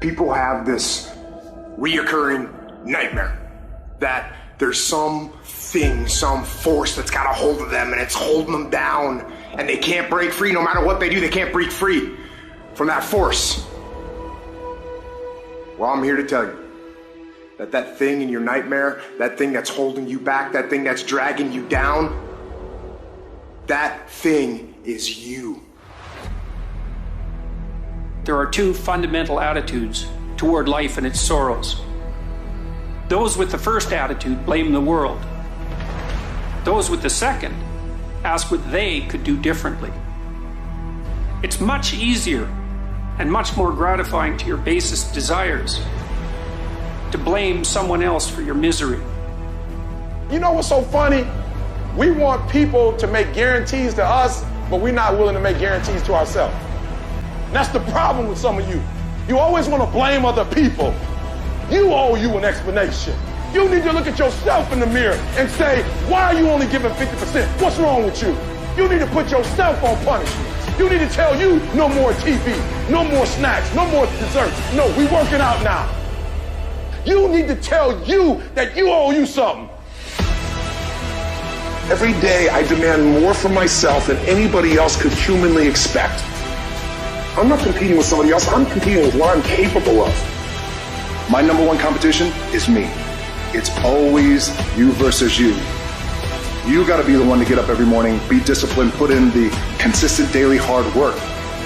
People have this reoccurring nightmare that there's something, some force that's got a hold of them and it's holding them down and they can't break free. No matter what they do, they can't break free from that force. Well, I'm here to tell you that that thing in your nightmare, that thing that's holding you back, that thing that's dragging you down, that thing is you. There are two fundamental attitudes toward life and its sorrows. Those with the first attitude blame the world. Those with the second ask what they could do differently. It's much easier and much more gratifying to your basest desires to blame someone else for your misery. You know what's so funny? We want people to make guarantees to us, but we're not willing to make guarantees to ourselves. And that's the problem with some of you. You always want to blame other people. You owe you an explanation. You need to look at yourself in the mirror and say, why are you only giving 50%? What's wrong with you? You need to put yourself on punishment. You need to tell you no more TV, no more snacks, no more desserts. No, we working out now. You need to tell you that you owe you something. Every day I demand more from myself than anybody else could humanly expect. I'm not competing with somebody else, I'm competing with what I'm capable of. My number one competition is me. It's always you versus you. You gotta be the one to get up every morning, be disciplined, put in the consistent daily hard work,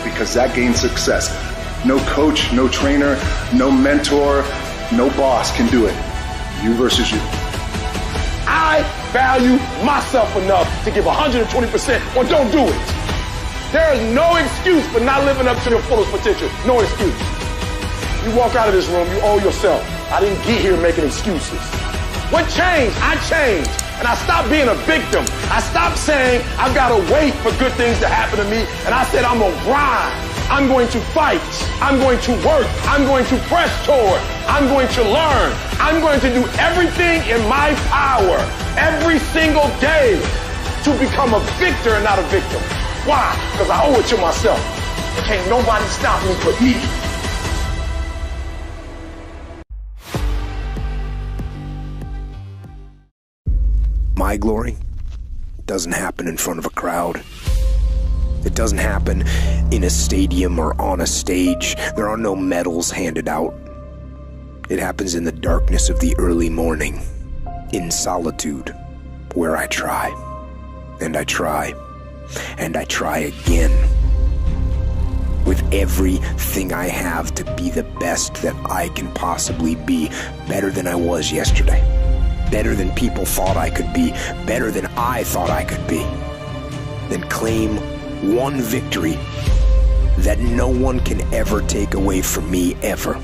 because that gains success. No coach, no trainer, no mentor, no boss can do it. You versus you. I value myself enough to give 120% or don't do it. There is no excuse for not living up to your fullest potential. No excuse. You walk out of this room, you owe yourself. I didn't get here making excuses. What changed? I changed. And I stopped being a victim. I stopped saying I've got to wait for good things to happen to me. And I said I'm going to grind. I'm going to fight. I'm going to work. I'm going to press toward. I'm going to learn. I'm going to do everything in my power every single day to become a victor and not a victim. Why? Because I owe it to myself. Can't nobody stop me but me. My glory doesn't happen in front of a crowd. It doesn't happen in a stadium or on a stage. There are no medals handed out. It happens in the darkness of the early morning, in solitude, where I try, and I try, and I try again, with everything I have to be the best that I can possibly be, better than I was yesterday, better than people thought I could be, better than I thought I could be. Then claim one victory that no one can ever take away from me, ever.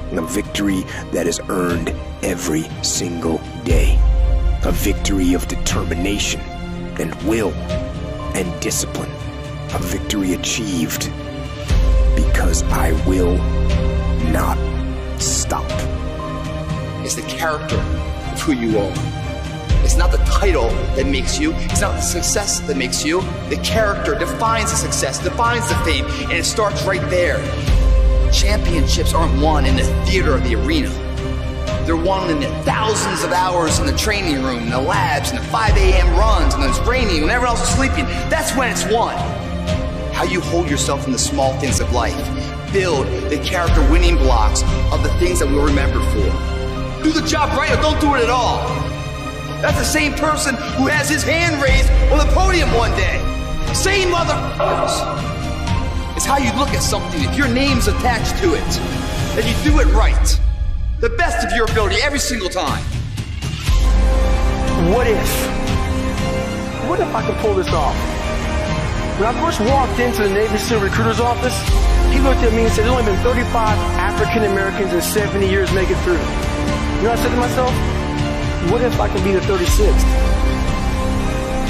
A victory that is earned every single day. A victory of determination and will and discipline. A victory achieved because I will not stop. It's the character of who you are. It's not the title that makes you. It's not the success that makes you. The character defines the success, defines the fame, and it starts right there. Championships aren't won in the theater or the arena. They're won in the thousands of hours in the training room, in the labs, in the 5 a.m. runs, and it's raining, when everyone else is sleeping. That's when it's won. How you hold yourself in the small things of life. Build the character winning blocks of the things that we'll remember for. Do the job right or don't do it at all. That's the same person who has his hand raised on the podium one day. Same motherfuckers. It's how you look at something. If your name's attached to it, then you do it right. The best of your ability every single time. What if I could pull this off? When I first walked into the Navy SEAL recruiter's office, he looked at me and said, there's only been 35 African Americans in 70 years make it through. You know what I said to myself? What if I can be the 36th?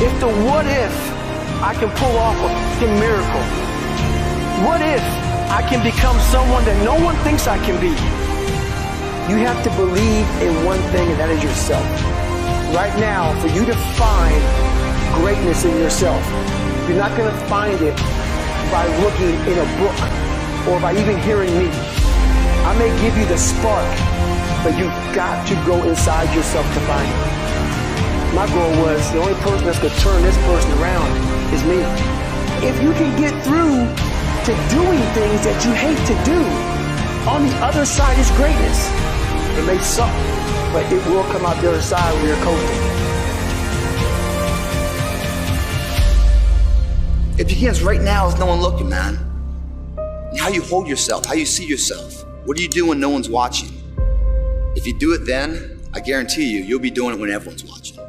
If the what if I can pull off a fucking miracle? What if I can become someone that no one thinks I can be? You have to believe in one thing, and that is yourself. Right now, for you to find greatness in yourself, you're not going to find it by looking in a book or by even hearing me. I may give you the spark, but you got to go inside yourself to find it. My goal was the only person that's going to turn this person around is me. If you can get through to doing things that you hate to do, on the other side is greatness. It may suck, but it will come out the other side where you're coasting. It begins right now with no one looking, man. And how you hold yourself, how you see yourself. What do you do when no one's watching? If you do it then, I guarantee you, you'll be doing it when everyone's watching.